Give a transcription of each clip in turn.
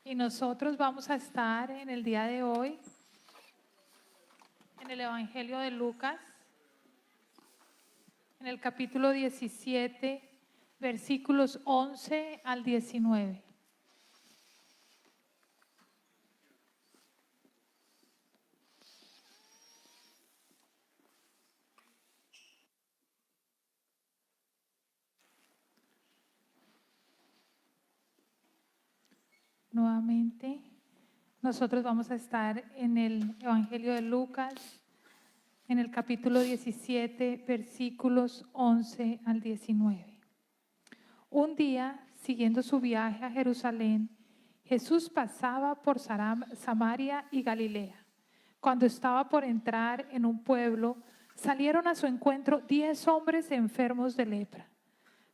Y nosotros vamos a estar en el día de hoy en el Evangelio de Lucas, en el capítulo 17, versículos 11 al 19. Nuevamente, nosotros vamos a estar en el Evangelio de Lucas, en el capítulo 17, versículos 11 al 19. Un día, siguiendo su viaje a Jerusalén, Jesús pasaba por Samaria y Galilea. Cuando estaba por entrar en un pueblo, salieron a su encuentro 10 hombres enfermos de lepra.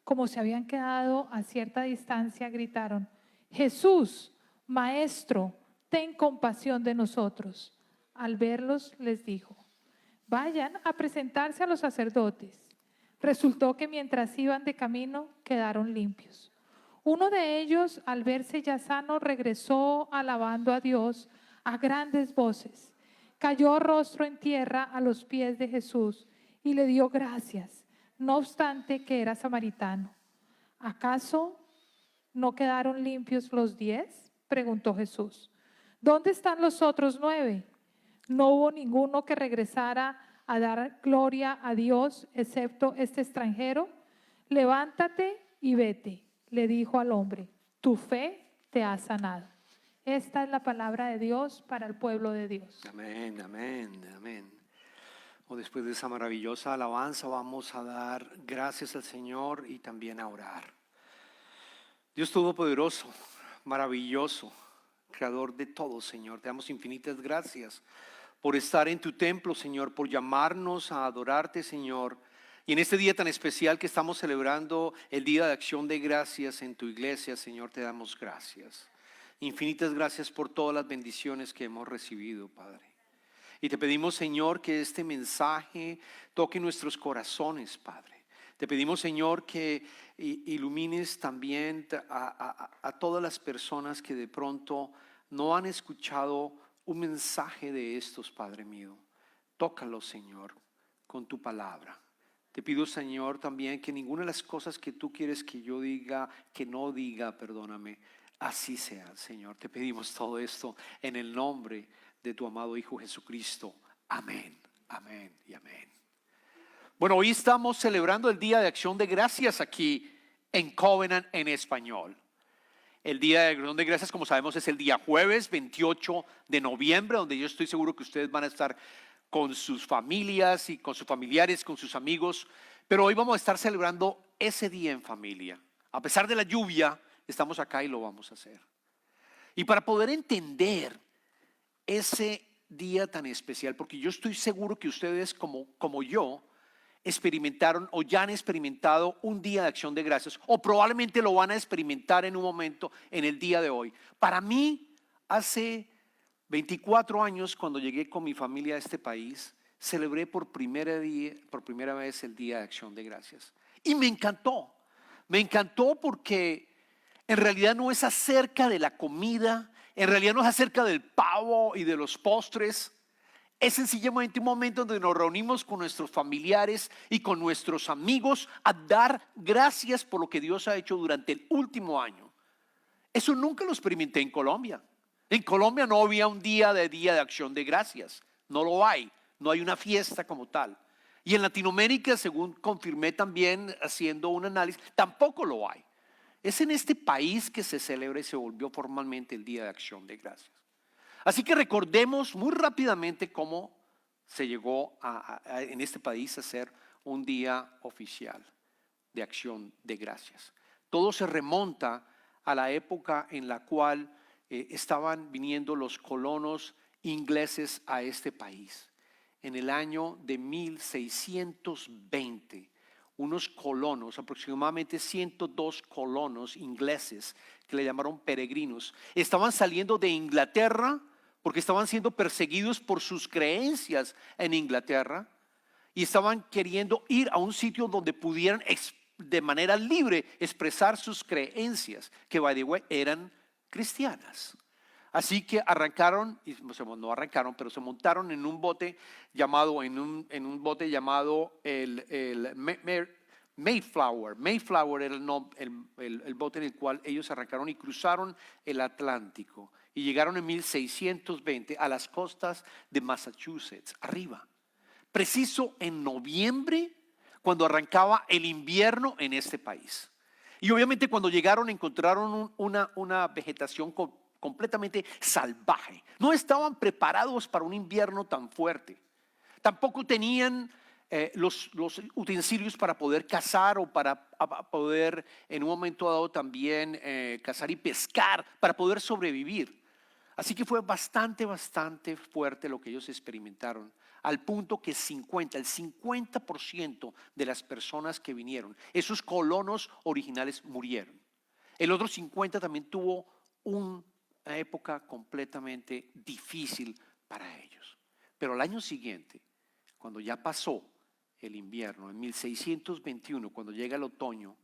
Como se habían quedado a cierta distancia, gritaron: Jesús, Maestro, ten compasión de nosotros. Al verlos, les dijo: vayan a presentarse a los sacerdotes. Resultó que mientras iban de camino, quedaron limpios. Uno de ellos, al verse ya sano, regresó alabando a Dios a grandes voces. Cayó rostro en tierra a los pies de Jesús y le dio gracias, no obstante que era samaritano. ¿Acaso no quedaron limpios los 10? Preguntó Jesús. ¿Dónde están los otros 9? No hubo ninguno que regresara a dar gloria a Dios, excepto este extranjero. Levántate y vete, le dijo al hombre, tu fe te ha sanado. Esta es la palabra de Dios para el pueblo de Dios. Amén, amén, amén. Después de esa maravillosa alabanza vamos a dar gracias al Señor y también a orar. Dios Todopoderoso, maravilloso, Creador de todo, Señor, te damos infinitas gracias por estar en tu templo, Señor, por llamarnos a adorarte, Señor. Y en este día tan especial que estamos celebrando, el Día de Acción de Gracias en tu iglesia, Señor, te damos gracias. Infinitas gracias por todas las bendiciones que hemos recibido, Padre. Y te pedimos, Señor, que este mensaje toque nuestros corazones, Padre. Te pedimos, Señor, que ilumines también a todas las personas que de pronto no han escuchado un mensaje de estos, Padre mío. Tócalos, Señor, con tu palabra. Te pido, Señor, también que ninguna de las cosas que tú quieres que yo diga, que no diga, perdóname, así sea, Señor. Te pedimos todo esto en el nombre de tu amado Hijo Jesucristo. Amén, amén y amén. Bueno, hoy estamos celebrando el Día de Acción de Gracias aquí en Covenant en español. El Día de Acción de Gracias, como sabemos, es el día jueves 28 de noviembre, donde yo estoy seguro que ustedes van a estar con sus familias y con sus familiares, con sus amigos. Pero hoy vamos a estar celebrando ese día en familia. A pesar de la lluvia, estamos acá y lo vamos a hacer. Y para poder entender ese día tan especial, porque yo estoy seguro que ustedes como yo experimentaron o ya han experimentado un día de acción de gracias, o probablemente lo van a experimentar en un momento en el día de hoy. Para mí, hace 24 años, cuando llegué con mi familia a este país, celebré por primera vez el Día de Acción de Gracias. Y me encantó porque en realidad no es acerca de la comida, en realidad no es acerca del pavo y de los postres. Es sencillamente un momento donde nos reunimos con nuestros familiares y con nuestros amigos a dar gracias por lo que Dios ha hecho durante el último año. Eso nunca lo experimenté en Colombia. En Colombia no había un día de acción de gracias. No lo hay. No hay una fiesta como tal. Y en Latinoamérica, según confirmé también haciendo un análisis, tampoco lo hay. Es en este país que se celebra y se volvió formalmente el Día de Acción de Gracias. Así que recordemos muy rápidamente cómo se llegó en este país a ser un día oficial de acción de gracias. Todo se remonta a la época en la cual estaban viniendo los colonos ingleses a este país. En el año de 1620, unos colonos, aproximadamente 102 colonos ingleses, que le llamaron peregrinos, estaban saliendo de Inglaterra porque estaban siendo perseguidos por sus creencias en Inglaterra y estaban queriendo ir a un sitio donde pudieran de manera libre expresar sus creencias, que by the way eran cristianas. Así que arrancaron, no arrancaron, pero se montaron en un bote llamado, el Mayflower. Mayflower era el bote en el cual ellos arrancaron y cruzaron el Atlántico. Y llegaron en 1620 a las costas de Massachusetts, arriba. Preciso en noviembre, cuando arrancaba el invierno en este país. Y obviamente cuando llegaron encontraron una vegetación completamente salvaje. No estaban preparados para un invierno tan fuerte. Tampoco tenían los utensilios para poder cazar o para poder en un momento dado también cazar y pescar, para poder sobrevivir. Así que fue bastante fuerte lo que ellos experimentaron, al punto que el 50% de las personas que vinieron, esos colonos originales, murieron. El otro 50% también tuvo una época completamente difícil para ellos. Pero al año siguiente, cuando ya pasó el invierno, en 1621, cuando llega el otoño,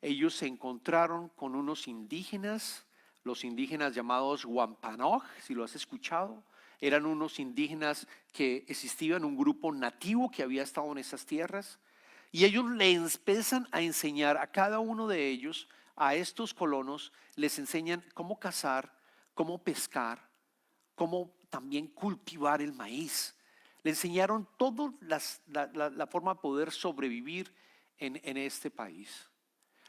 ellos se encontraron con unos indígenas, los indígenas llamados Wampanoag, si lo has escuchado. Eran unos indígenas que existían, un grupo nativo que había estado en esas tierras, y ellos les empiezan a enseñar a cada uno de ellos, a estos colonos, les enseñan cómo cazar, cómo pescar, cómo también cultivar el maíz. Le enseñaron toda la forma de poder sobrevivir en este país.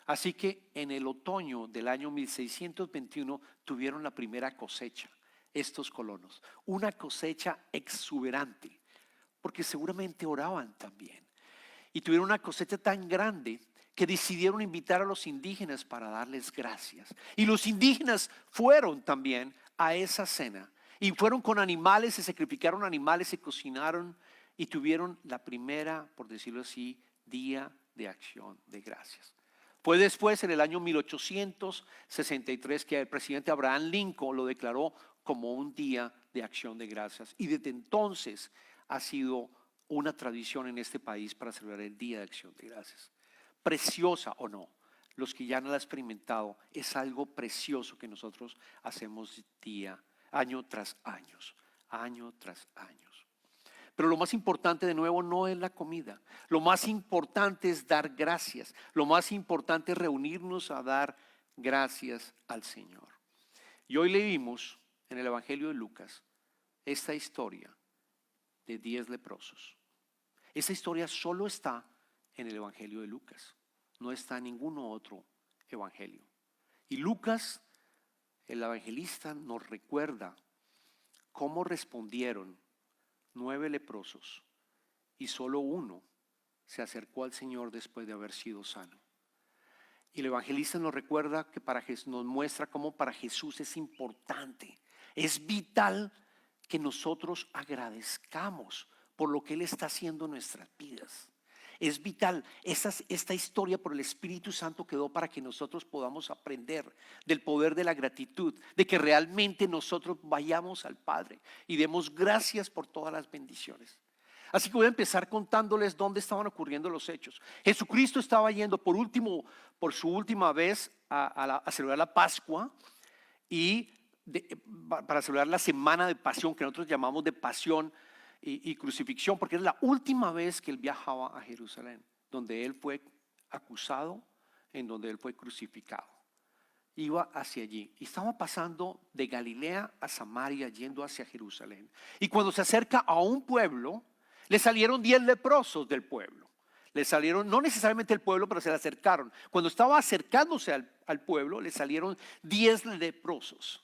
Así que en el otoño del año 1621 tuvieron la primera cosecha, estos colonos. Una cosecha exuberante, porque seguramente oraban también. Y tuvieron una cosecha tan grande que decidieron invitar a los indígenas para darles gracias. Y los indígenas fueron también a esa cena. Y fueron con animales, se sacrificaron animales, se cocinaron y tuvieron la primera, por decirlo así, día de acción de gracias. Fue después, en el año 1863, que el presidente Abraham Lincoln lo declaró como un día de acción de gracias. Y desde entonces ha sido una tradición en este país para celebrar el Día de Acción de Gracias. Preciosa o no, los que ya no la han experimentado, es algo precioso que nosotros hacemos año tras año. Pero lo más importante, de nuevo, no es la comida. Lo más importante es dar gracias. Lo más importante es reunirnos a dar gracias al Señor. Y hoy leímos en el Evangelio de Lucas esta historia de 10 leprosos. Esta historia solo está en el Evangelio de Lucas. No está en ningún otro evangelio. Y Lucas, el evangelista, nos recuerda cómo respondieron 9 leprosos y solo uno se acercó al Señor después de haber sido sano. Y el evangelista nos recuerda que nos muestra cómo para Jesús es importante, es vital que nosotros agradezcamos por lo que Él está haciendo en nuestras vidas. Es vital, esta historia por el Espíritu Santo quedó para que nosotros podamos aprender del poder de la gratitud, de que realmente nosotros vayamos al Padre y demos gracias por todas las bendiciones. Así que voy a empezar contándoles dónde estaban ocurriendo los hechos. Jesucristo estaba yendo por su última vez a celebrar la Pascua y para celebrar la semana de pasión, que nosotros llamamos de pasión y crucifixión, porque es la última vez que Él viajaba a Jerusalén, donde Él fue acusado, en donde Él fue crucificado. Iba hacia allí y estaba pasando de Galilea a Samaria, yendo hacia Jerusalén. Y cuando se acerca a un pueblo, le salieron 10 leprosos del pueblo. Le salieron, no necesariamente el pueblo, pero se le acercaron. Cuando estaba acercándose al pueblo, le salieron 10 leprosos.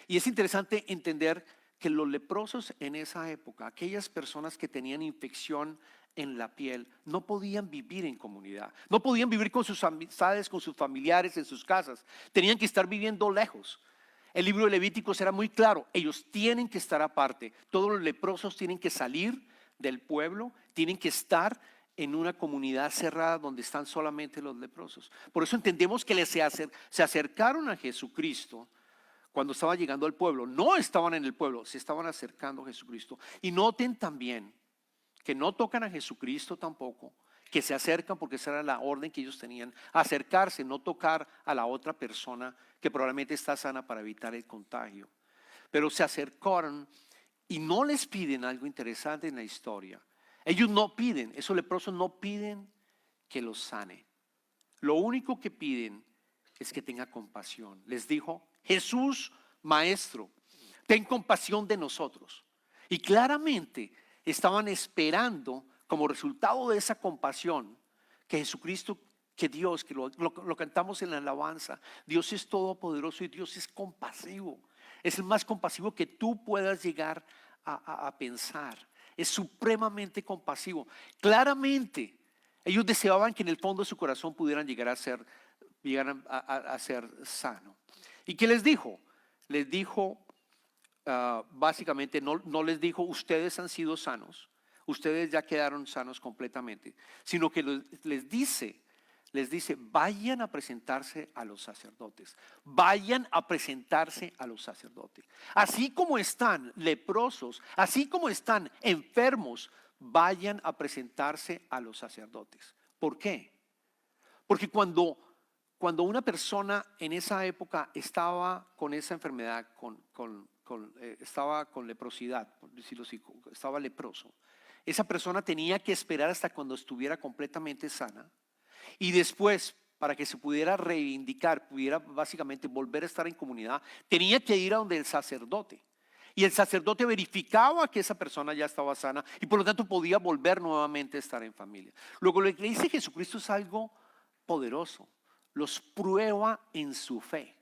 Y es interesante entender que los leprosos en esa época, aquellas personas que tenían infección en la piel, no podían vivir en comunidad, no podían vivir con sus amistades, con sus familiares, en sus casas, tenían que estar viviendo lejos. El libro de Levíticos era muy claro, ellos tienen que estar aparte, todos los leprosos tienen que salir del pueblo, tienen que estar en una comunidad cerrada donde están solamente los leprosos. Por eso entendemos que se acercaron a Jesucristo. Cuando estaba llegando al pueblo, no estaban en el pueblo, se estaban acercando a Jesucristo. Y noten también que no tocan a Jesucristo tampoco, que se acercan, porque esa era la orden que ellos tenían, acercarse, no tocar a la otra persona que probablemente está sana para evitar el contagio. Pero se acercaron y no les piden algo interesante en la historia. Ellos no piden, esos leprosos no piden que los sane. Lo único que piden es que tenga compasión. Les dijo: Jesús, maestro, ten compasión de nosotros. Y claramente estaban esperando, como resultado de esa compasión, que Jesucristo, que Dios, que lo cantamos en la alabanza, Dios es todopoderoso y Dios es compasivo. Es el más compasivo que tú puedas llegar a pensar. Es supremamente compasivo. Claramente ellos deseaban que en el fondo de su corazón pudieran llegar a ser, sano. ¿Y qué les dijo? Les dijo, básicamente, no les dijo: ustedes han sido sanos, ustedes ya quedaron sanos completamente, sino que les dice, vayan a presentarse a los sacerdotes, vayan a presentarse a los sacerdotes. Así como están leprosos, así como están enfermos, vayan a presentarse a los sacerdotes. ¿Por qué? Porque cuando una persona en esa época estaba con esa enfermedad, estaba con leprosidad, por decirlo así, estaba leproso, esa persona tenía que esperar hasta cuando estuviera completamente sana, y después, para que se pudiera reivindicar, pudiera básicamente volver a estar en comunidad, tenía que ir a donde el sacerdote. Y el sacerdote verificaba que esa persona ya estaba sana y por lo tanto podía volver nuevamente a estar en familia. Luego, lo que le dice Jesucristo es algo poderoso. Los prueba en su fe.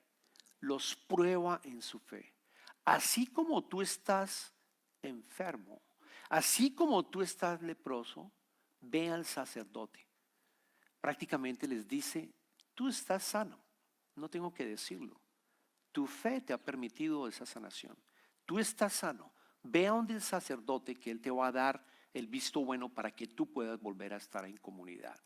Los prueba en su fe. Así como tú estás enfermo, así como tú estás leproso, ve al sacerdote. Prácticamente les dice: tú estás sano, no tengo que decirlo. Tu fe te ha permitido esa sanación. Tú estás sano, ve a donde el sacerdote, que él te va a dar el visto bueno para que tú puedas volver a estar en comunidad.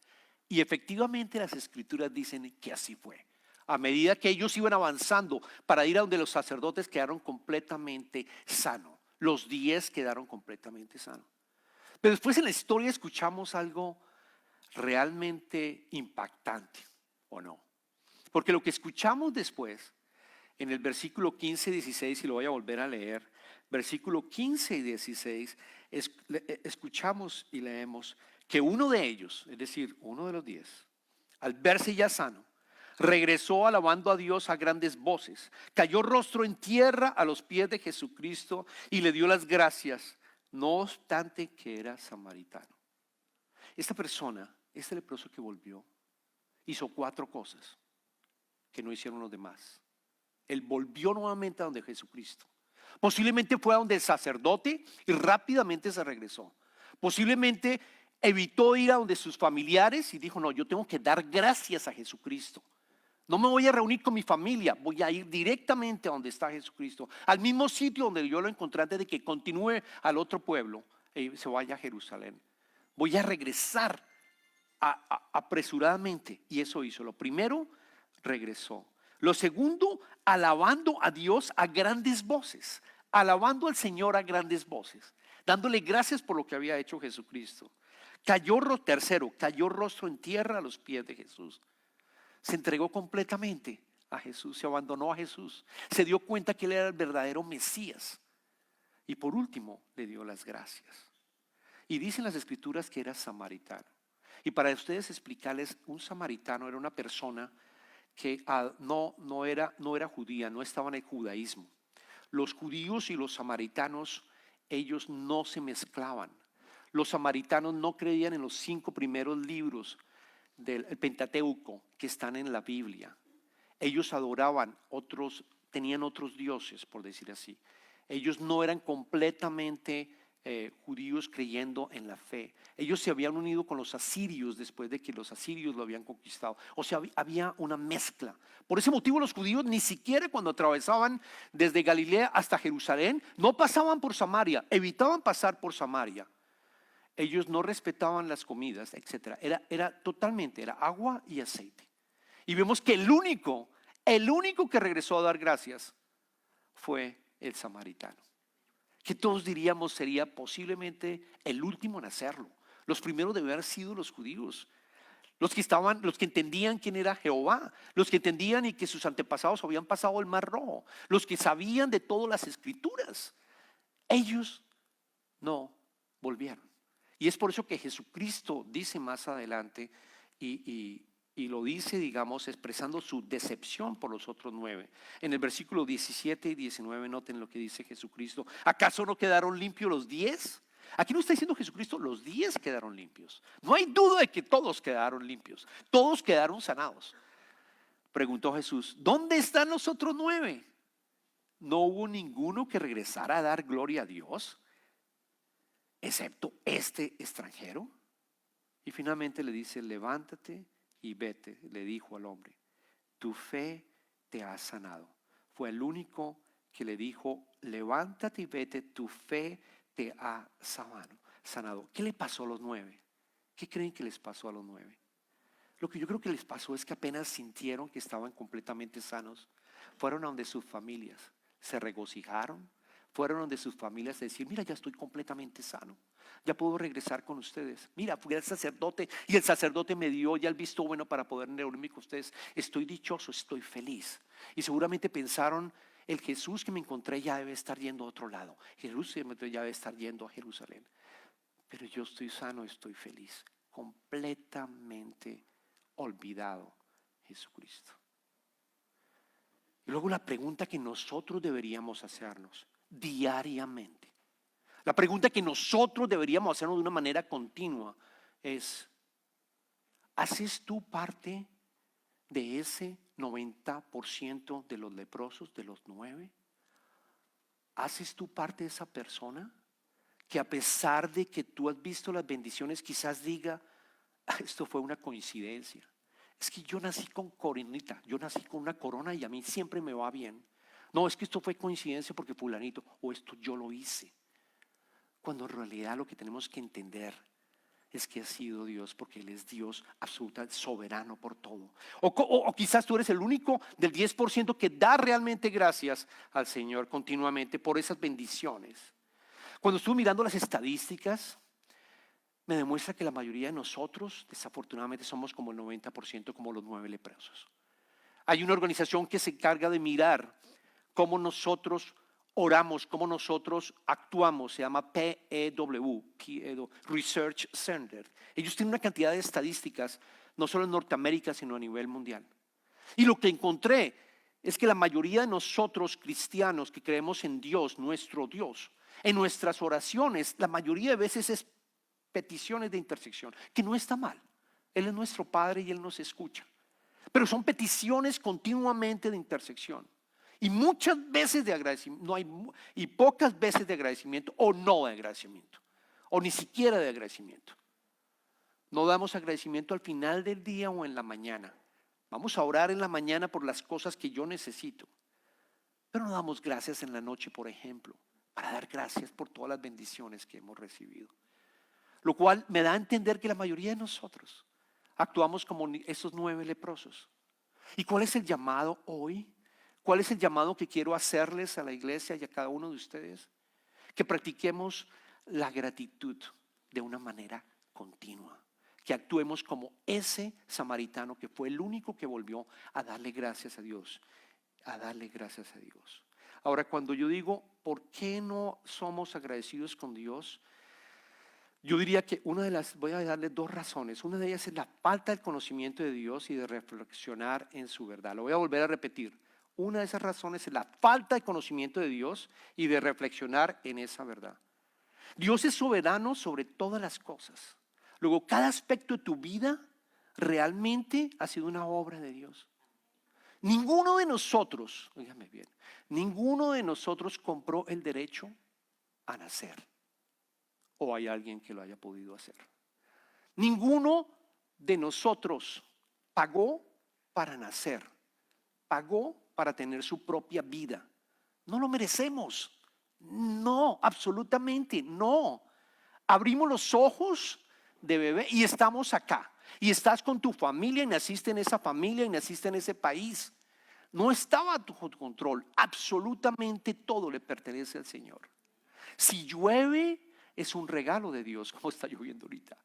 Y efectivamente las escrituras dicen que así fue. A medida que ellos iban avanzando para ir a donde los sacerdotes, quedaron completamente sanos. Los 10 quedaron completamente sanos. Pero después en la historia escuchamos algo realmente impactante, ¿o no? Porque lo que escuchamos después, en el versículo 15 y 16, y lo voy a volver a leer, versículo 15 y 16, escuchamos y leemos que uno de ellos, es decir, uno de los 10, al verse ya sano, regresó alabando a Dios a grandes voces, cayó rostro en tierra a los pies de Jesucristo y le dio las gracias, no obstante que era samaritano. Esta persona, este leproso que volvió, hizo 4 cosas que no hicieron los demás. Él volvió nuevamente a donde Jesucristo. Posiblemente fue a donde el sacerdote y rápidamente se regresó. Posiblemente evitó ir a donde sus familiares y dijo: no, yo tengo que dar gracias a Jesucristo. No me voy a reunir con mi familia, voy a ir directamente a donde está Jesucristo, al mismo sitio donde yo lo encontré antes de que continúe al otro pueblo y se vaya a Jerusalén. Voy a regresar apresuradamente. Y eso hizo. Lo primero, regresó. Lo segundo, alabando a Dios a grandes voces, alabando al Señor a grandes voces, dándole gracias por lo que había hecho Jesucristo. Tercero, cayó rostro en tierra a los pies de Jesús. Se entregó completamente a Jesús, se abandonó a Jesús, se dio cuenta que Él era el verdadero Mesías. Y por último, le dio las gracias. Y dicen las escrituras que era samaritano. Y para ustedes explicarles, un samaritano era una persona que no era judía, no estaba en el judaísmo. Los judíos y los samaritanos, ellos no se mezclaban. Los samaritanos no creían en los 5 primeros libros del Pentateuco que están en la Biblia. Ellos adoraban otros, tenían otros dioses, por decir así. Ellos no eran completamente judíos creyendo en la fe. Ellos se habían unido con los asirios después de que los asirios lo habían conquistado. O sea, había una mezcla. Por ese motivo los judíos ni siquiera cuando atravesaban desde Galilea hasta Jerusalén, no pasaban por Samaria, evitaban pasar por Samaria. Ellos no respetaban las comidas, etc. Era totalmente, era agua y aceite. Y vemos que el único que regresó a dar gracias fue el samaritano, que todos diríamos sería posiblemente el último en hacerlo. Los primeros deben haber sido los judíos. Los que entendían quién era Jehová, los que entendían y que sus antepasados habían pasado el Mar Rojo, los que sabían de todas las escrituras. Ellos no volvieron. Y es por eso que Jesucristo dice más adelante y lo dice, digamos, expresando su decepción por los otros 9. En el versículo 17 y 19, noten lo que dice Jesucristo. ¿Acaso no quedaron limpios los 10? Aquí no está diciendo Jesucristo, los 10 quedaron limpios. No hay duda de que todos quedaron limpios. Todos quedaron sanados. Preguntó Jesús, ¿dónde están los otros 9? ¿No hubo ninguno que regresara a dar gloria a Dios, excepto este extranjero? Y finalmente le dice, levántate y vete, le dijo al hombre, tu fe te ha sanado. Fue el único que le dijo, levántate y vete, tu fe te ha sanado. ¿Qué le pasó a los 9? ¿Qué creen que les pasó a los 9? Lo que yo creo que les pasó es que apenas sintieron que estaban completamente sanos, fueron a donde sus familias, se regocijaron, fueron donde sus familias a decir, mira, ya estoy completamente sano, ya puedo regresar con ustedes. Mira, fui al sacerdote y el sacerdote me dio ya el visto bueno para poder reunirme con ustedes. Estoy dichoso, estoy feliz. Y seguramente pensaron, el Jesús que me encontré ya debe estar yendo a otro lado. Jesús que me encontré ya debe estar yendo a Jerusalén. Pero yo estoy sano, estoy feliz, completamente olvidado Jesucristo. Y luego la pregunta que nosotros deberíamos hacernos diariamente, la pregunta que nosotros deberíamos hacernos de una manera continua es, ¿haces tú parte de ese 90% de los leprosos, de los 9? ¿Haces tú parte de esa persona que a pesar de que tú has visto las bendiciones quizás diga, esto fue una coincidencia? Es que yo nací con coronita, yo nací con una corona y a mí siempre me va bien. No, es que esto fue coincidencia porque fulanito, o esto yo lo hice. Cuando en realidad lo que tenemos que entender es que ha sido Dios, porque Él es Dios absoluto, soberano por todo. O quizás tú eres el único del 10% que da realmente gracias al Señor continuamente por esas bendiciones. Cuando estuve mirando las estadísticas, me demuestra que la mayoría de nosotros, desafortunadamente, somos como el 90%, como los 9 leprosos. Hay una organización que se encarga de mirar cómo nosotros oramos, cómo nosotros actuamos, se llama PEW, Research Center. Ellos tienen una cantidad de estadísticas, no solo en Norteamérica, sino a nivel mundial. Y lo que encontré es que la mayoría de nosotros cristianos que creemos en Dios, nuestro Dios, en nuestras oraciones, la mayoría de veces es peticiones de intersección, que no está mal. Él es nuestro Padre y Él nos escucha. Pero son peticiones continuamente de intersección. Y muchas veces de agradecimiento, y pocas veces de agradecimiento o no de agradecimiento, o ni siquiera de agradecimiento. No damos agradecimiento al final del día o en la mañana. Vamos a orar en la mañana por las cosas que yo necesito, pero no damos gracias en la noche, por ejemplo, para dar gracias por todas las bendiciones que hemos recibido. Lo cual me da a entender que la mayoría de nosotros actuamos como esos 9 leprosos. ¿Y cuál es el llamado hoy? ¿Cuál es el llamado que quiero hacerles a la iglesia y a cada uno de ustedes? Que practiquemos la gratitud de una manera continua. Que actuemos como ese samaritano que fue el único que volvió a darle gracias a Dios. A darle gracias a Dios. Ahora, cuando yo digo, ¿por qué no somos agradecidos con Dios? Yo diría que voy a darle 2 razones. Una de ellas es la falta del conocimiento de Dios y de reflexionar en su verdad. Lo voy a volver a repetir. Una de esas razones es la falta de conocimiento de Dios y de reflexionar en esa verdad. Dios es soberano sobre todas las cosas. Luego, cada aspecto de tu vida realmente ha sido una obra de Dios. Ninguno de nosotros, óigame bien, ninguno de nosotros compró el derecho a nacer. ¿O hay alguien que lo haya podido hacer? Ninguno de nosotros pagó para nacer, pagó para tener su propia vida. No lo merecemos. No, absolutamente no. Abrimos los ojos de bebé y estamos acá. Y estás con tu familia y naciste en esa familia y naciste en ese país. No estaba a tu control. Absolutamente todo le pertenece al Señor. Si llueve, es un regalo de Dios, como está lloviendo ahorita.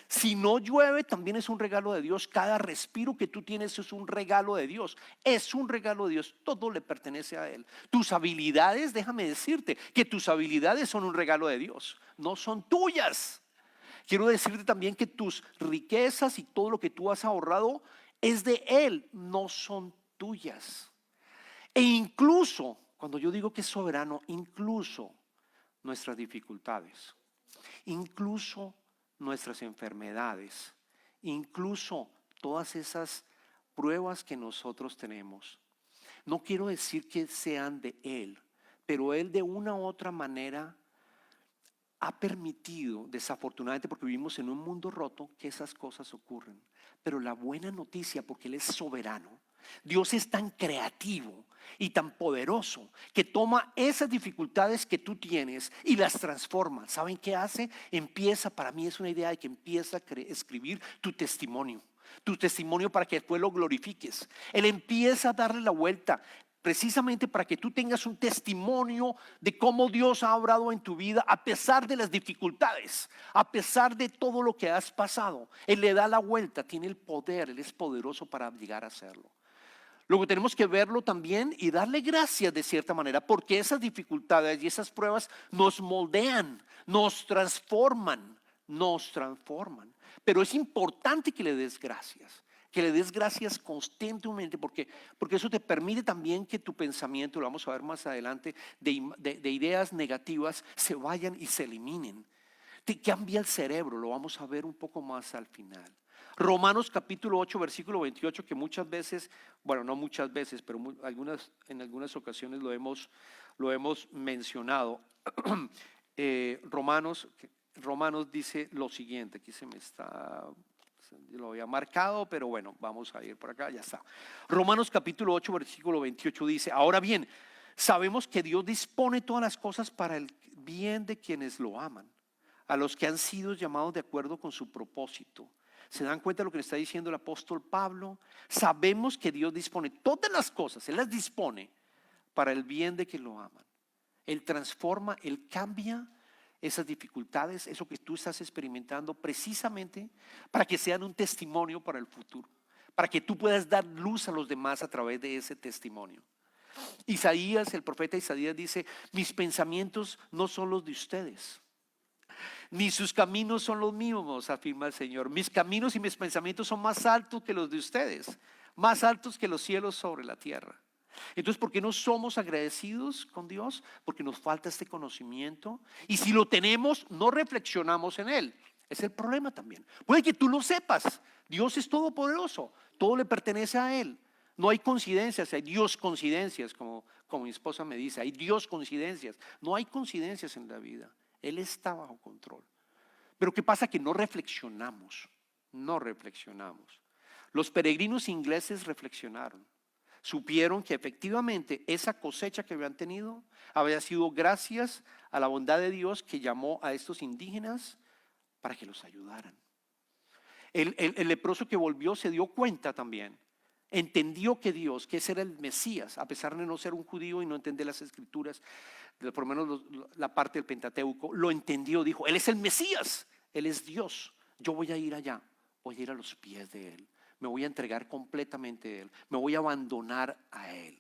Si no llueve, también es un regalo de Dios. Cada respiro que tú tienes es un regalo de Dios. Es un regalo de Dios. Todo le pertenece a Él. Tus habilidades, déjame decirte que tus habilidades son un regalo de Dios. No son tuyas. Quiero decirte también que tus riquezas y todo lo que tú has ahorrado es de Él. No son tuyas. E incluso, cuando yo digo que es soberano, incluso nuestras dificultades, incluso nuestras enfermedades, incluso todas esas pruebas que nosotros tenemos. No quiero decir que sean de Él, pero Él de una u otra manera ha permitido, desafortunadamente porque vivimos en un mundo roto, que esas cosas ocurren. Pero la buena noticia, porque Él es soberano, Dios es tan creativo y tan poderoso que toma esas dificultades que tú tienes y las transforma. ¿Saben qué hace? Empieza, para mí es una idea de que empieza a escribir tu testimonio para que después lo glorifiques. Él empieza a darle la vuelta precisamente para que tú tengas un testimonio de cómo Dios ha obrado en tu vida a pesar de las dificultades, a pesar de todo lo que has pasado. Él le da la vuelta, tiene el poder, Él es poderoso para llegar a hacerlo. Luego tenemos que verlo también y darle gracias de cierta manera, porque esas dificultades y esas pruebas nos moldean, nos transforman. Pero es importante que le des gracias constantemente, porque eso te permite también que tu pensamiento, lo vamos a ver más adelante, de ideas negativas se vayan y se eliminen. Te cambia el cerebro, lo vamos a ver un poco más al final. Romanos capítulo 8, versículo 28, que muchas veces, bueno, no muchas veces, pero en algunas ocasiones lo hemos mencionado. Romanos dice lo siguiente, aquí lo había marcado, pero bueno, vamos a ir por acá, ya está. Romanos capítulo 8, versículo 28 dice, ahora bien, sabemos que Dios dispone todas las cosas para el bien de quienes lo aman, a los que han sido llamados de acuerdo con su propósito. ¿Se dan cuenta de lo que le está diciendo el apóstol Pablo? Sabemos que Dios dispone todas las cosas, Él las dispone para el bien de quienes lo aman. Él transforma, Él cambia esas dificultades, eso que tú estás experimentando, precisamente para que sean un testimonio para el futuro, para que tú puedas dar luz a los demás a través de ese testimonio. El profeta Isaías dice, mis pensamientos no son los de ustedes, ni sus caminos son los míos, afirma el Señor. Mis caminos y mis pensamientos son más altos que los de ustedes, más altos que los cielos sobre la tierra. Entonces, ¿por qué no somos agradecidos con Dios? Porque nos falta este conocimiento, y si lo tenemos, no reflexionamos en él. Es el problema también. Puede que tú lo sepas, Dios es todopoderoso, todo le pertenece a Él. No hay coincidencias, hay Dios coincidencias, como mi esposa me dice, hay Dios coincidencias. No hay coincidencias en la vida, Él está bajo control. Pero ¿qué pasa? Que no reflexionamos. Los peregrinos ingleses reflexionaron. Supieron que efectivamente esa cosecha que habían tenido había sido gracias a la bondad de Dios, que llamó a estos indígenas para que los ayudaran. El leproso que volvió se dio cuenta también. Entendió que ese era el Mesías, a pesar de no ser un judío y no entender las escrituras, por lo menos la parte del Pentateuco, lo entendió, dijo, Él es el Mesías, Él es Dios, yo voy a ir allá, voy a ir a los pies de Él, me voy a entregar completamente a Él, me voy a abandonar a Él.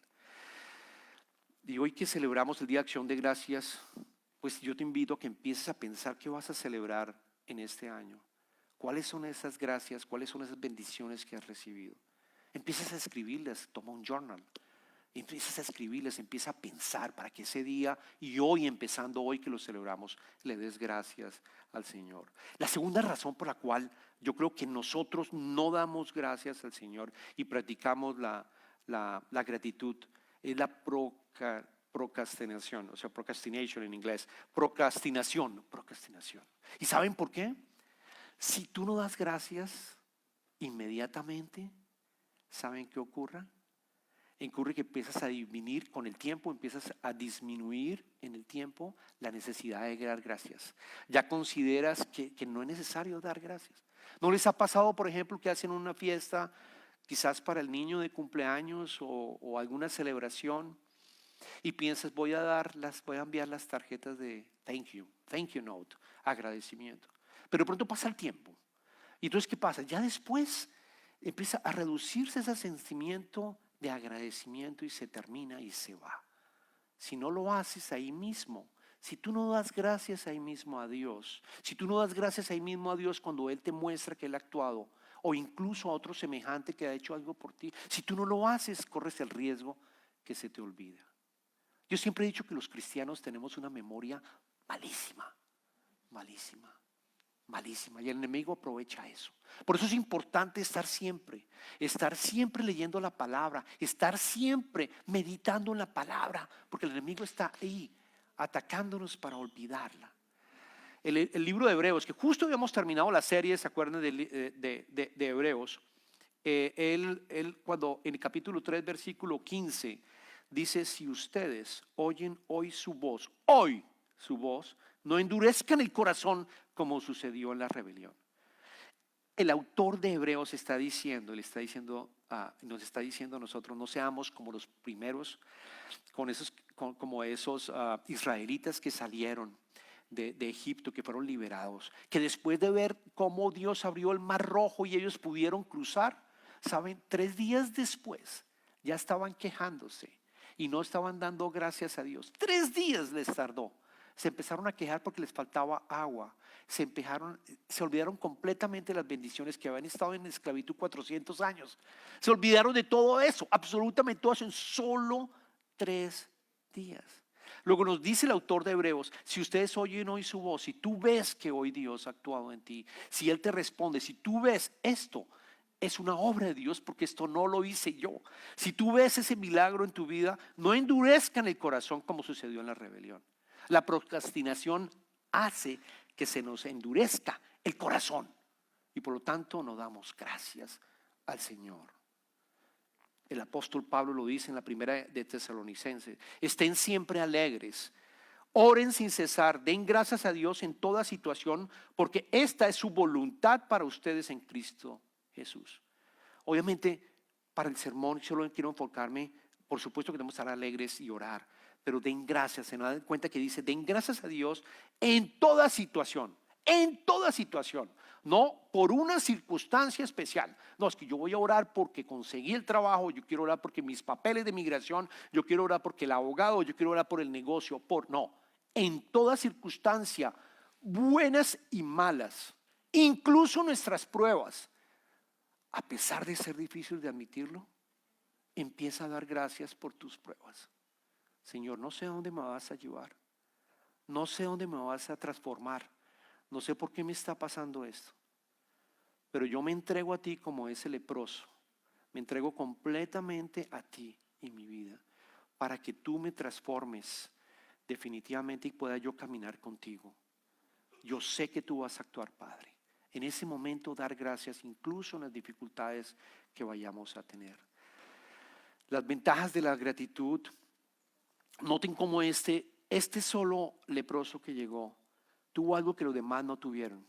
Y hoy que celebramos el Día de Acción de Gracias, pues yo te invito a que empieces a pensar qué vas a celebrar en este año. ¿Cuáles son esas gracias? ¿Cuáles son esas bendiciones que has recibido? Empiezas a escribirlas, toma un journal, empiezas a escribirlas, empieza a pensar para que ese día y hoy, empezando hoy que lo celebramos, le des gracias al Señor. La segunda razón por la cual yo creo que nosotros no damos gracias al Señor y practicamos la gratitud es la procrastinación, o sea, procrastination en inglés, procrastinación. ¿Y saben por qué? Si tú no das gracias inmediatamente, ¿saben qué ocurre? Ocurre que empiezas a disminuir con el tiempo, empiezas a disminuir en el tiempo la necesidad de dar gracias. Ya consideras que no es necesario dar gracias. ¿No les ha pasado, por ejemplo, que hacen una fiesta, quizás para el niño de cumpleaños o alguna celebración, y piensas, voy a enviar las tarjetas de thank you note, agradecimiento? Pero de pronto pasa el tiempo, Y entonces, ¿qué pasa? Ya después empieza a reducirse ese sentimiento de agradecimiento y se termina y se va. Si no lo haces ahí mismo, si tú no das gracias ahí mismo a Dios, si tú no das gracias ahí mismo a Dios cuando Él te muestra que Él ha actuado, o incluso a otro semejante que ha hecho algo por ti, si tú no lo haces, corres el riesgo que se te olvida. Yo siempre he dicho que los cristianos tenemos una memoria malísima, malísima, malísima, y el enemigo aprovecha eso. Por eso es importante estar siempre leyendo la palabra, estar siempre meditando en la palabra, porque el enemigo está ahí atacándonos para olvidarla. El libro de Hebreos, que justo habíamos terminado la serie, ¿se acuerdan de Hebreos? Él cuando en el capítulo 3 versículo 15 dice: si ustedes oyen hoy su voz, no endurezcan el corazón como sucedió en la rebelión. El autor de Hebreos está diciendo, nos está diciendo a nosotros: no seamos como los primeros, como esos israelitas que salieron de Egipto, que fueron liberados, que después de ver cómo Dios abrió el mar rojo y ellos pudieron cruzar, saben, 3 días después ya estaban quejándose y no estaban dando gracias a Dios. 3 días les tardó. Se empezaron a quejar porque les faltaba agua. Se olvidaron completamente de las bendiciones, que habían estado en esclavitud 400 años. Se olvidaron de todo eso, absolutamente todo eso, en solo 3 días. Luego nos dice el autor de Hebreos: si ustedes oyen hoy su voz, si tú ves que hoy Dios ha actuado en ti, si Él te responde, si tú ves esto, es una obra de Dios, porque esto no lo hice yo. Si tú ves ese milagro en tu vida, no endurezcan el corazón como sucedió en la rebelión. La procrastinación hace que se nos endurezca el corazón y por lo tanto no damos gracias al Señor. El apóstol Pablo lo dice en la primera de Tesalonicenses: estén siempre alegres, oren sin cesar, den gracias a Dios en toda situación, porque esta es su voluntad para ustedes en Cristo Jesús. Obviamente, para el sermón solo quiero enfocarme, por supuesto que debemos estar alegres y orar, pero den gracias. Se nos dan cuenta que dice: den gracias a Dios en toda situación, no por una circunstancia especial. No, es que yo voy a orar porque conseguí el trabajo, yo quiero orar porque mis papeles de migración, yo quiero orar porque el abogado, yo quiero orar por el negocio, no, en toda circunstancia, buenas y malas, incluso nuestras pruebas, a pesar de ser difícil de admitirlo, empieza a dar gracias por tus pruebas. Señor, no sé a dónde me vas a llevar, no sé dónde me vas a transformar, no sé por qué me está pasando esto, pero yo me entrego a ti como ese leproso, me entrego completamente a ti y mi vida, para que tú me transformes definitivamente y pueda yo caminar contigo. Yo sé que tú vas a actuar, Padre. En ese momento dar gracias, incluso en las dificultades que vayamos a tener. Las ventajas de la gratitud. Noten cómo este solo leproso que llegó tuvo algo que los demás no tuvieron.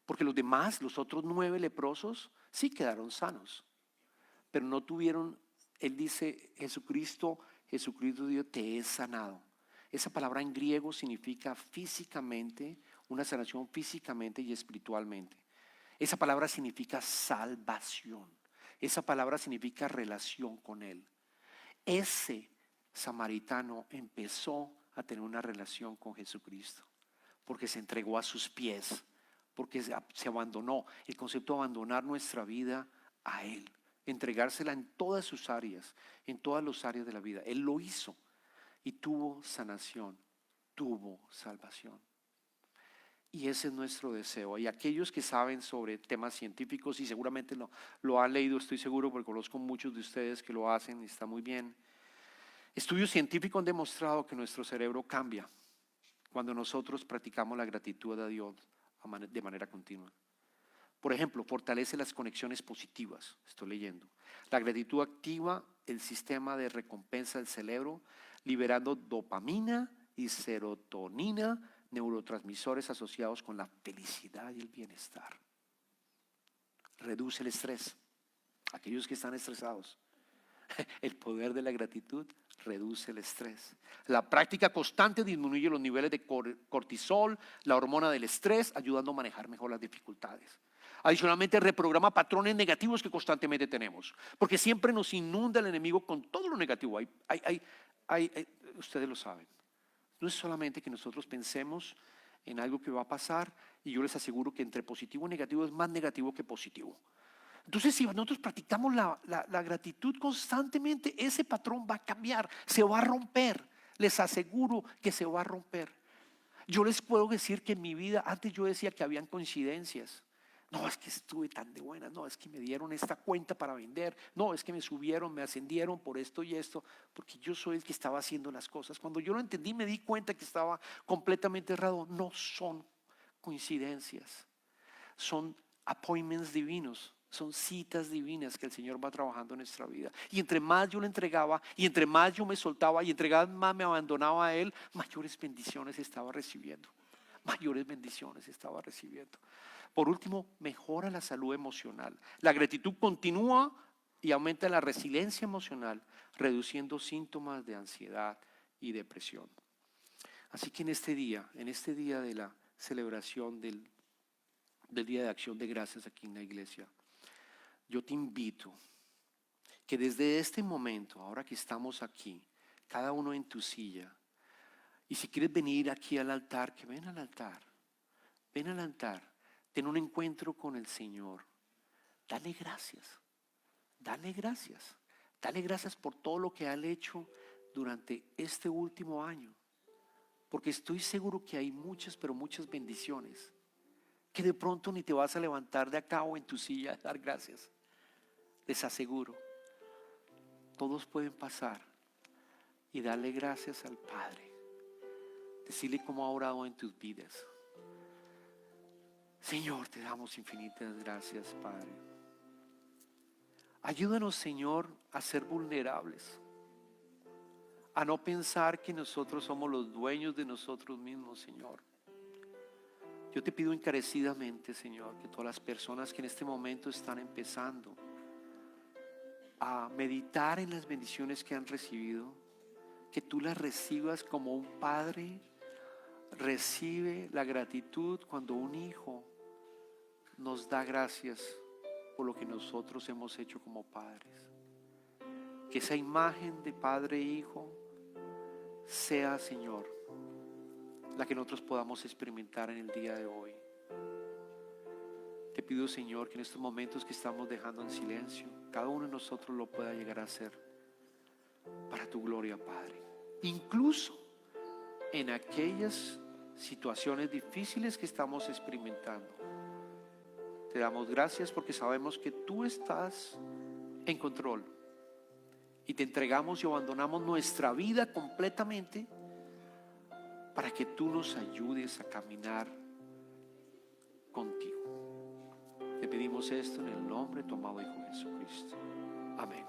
Porque los otros 9 leprosos, sí quedaron sanos, pero no tuvieron. Él dice: Jesucristo Dios te es sanado. Esa palabra en griego significa físicamente, una sanación físicamente y espiritualmente. Esa palabra significa salvación. Esa palabra significa relación con Él. Ese samaritano empezó a tener una relación con Jesucristo porque se entregó a sus pies, porque se abandonó. El concepto de abandonar nuestra vida a Él, entregársela en todas sus áreas, en todas las áreas de la vida. Él lo hizo y tuvo sanación, tuvo salvación. Y ese es nuestro deseo. Y aquellos que saben sobre temas científicos, y seguramente lo han leído, estoy seguro, porque conozco muchos de ustedes que lo hacen y está muy bien. Estudios científicos han demostrado que nuestro cerebro cambia cuando nosotros practicamos la gratitud a Dios de manera continua. Por ejemplo, fortalece las conexiones positivas. Estoy leyendo. La gratitud activa el sistema de recompensa del cerebro, liberando dopamina y serotonina, neurotransmisores asociados con la felicidad y el bienestar. Reduce el estrés. Aquellos que están estresados, el poder de la gratitud reduce el estrés. La práctica constante disminuye los niveles de cortisol, la hormona del estrés, ayudando a manejar mejor las dificultades. Adicionalmente, reprograma patrones negativos que constantemente tenemos, porque siempre nos inunda el enemigo con todo lo negativo. Ustedes lo saben. No es solamente que nosotros pensemos en algo que va a pasar, y yo les aseguro que entre positivo y negativo es más negativo que positivo. Entonces, si nosotros practicamos la gratitud constantemente, ese patrón va a cambiar, se va a romper. Les aseguro que se va a romper. Yo les puedo decir que en mi vida, antes yo decía que habían coincidencias. No, es que estuve tan de buenas, no, es que me dieron esta cuenta para vender, no, es que me subieron, me ascendieron por esto y esto, porque yo soy el que estaba haciendo las cosas. Cuando yo lo entendí, me di cuenta que estaba completamente errado. No son coincidencias, son appointments divinos, son citas divinas que el Señor va trabajando en nuestra vida. Y entre más yo le entregaba, y entre más yo me soltaba, y entre más me abandonaba a Él, mayores bendiciones estaba recibiendo. Mayores bendiciones estaba recibiendo. Por último, mejora la salud emocional. La gratitud continúa y aumenta la resiliencia emocional, reduciendo síntomas de ansiedad y depresión. Así que en este día de la celebración del Día de Acción de Gracias aquí en la iglesia, yo te invito que desde este momento, ahora que estamos aquí, cada uno en tu silla, y si quieres venir aquí al altar, que ven al altar, ten un encuentro con el Señor, dale gracias por todo lo que ha hecho durante este último año, porque estoy seguro que hay muchas, pero muchas bendiciones, que de pronto ni te vas a levantar de acá o en tu silla a dar gracias. Les aseguro, todos pueden pasar y darle gracias al Padre, decirle cómo ha orado en tus vidas. Señor, te damos infinitas gracias, Padre. Ayúdanos, Señor, a ser vulnerables, a no pensar que nosotros somos los dueños de nosotros mismos, Señor. Yo te pido encarecidamente, Señor, que todas las personas que en este momento están empezando a meditar en las bendiciones que han recibido, que tú las recibas como un padre recibe la gratitud cuando un hijo nos da gracias por lo que nosotros hemos hecho como padres. Que esa imagen de padre e hijo sea, Señor, la que nosotros podamos experimentar en el día de hoy. Te pido, Señor, que en estos momentos que estamos dejando en silencio, cada uno de nosotros lo pueda llegar a hacer para tu gloria, Padre. Incluso en aquellas situaciones difíciles que estamos experimentando, te damos gracias porque sabemos que tú estás en control, y te entregamos y abandonamos nuestra vida completamente para que tú nos ayudes a caminar contigo. Te pedimos esto en el nombre de tu amado Hijo Jesucristo. Amén.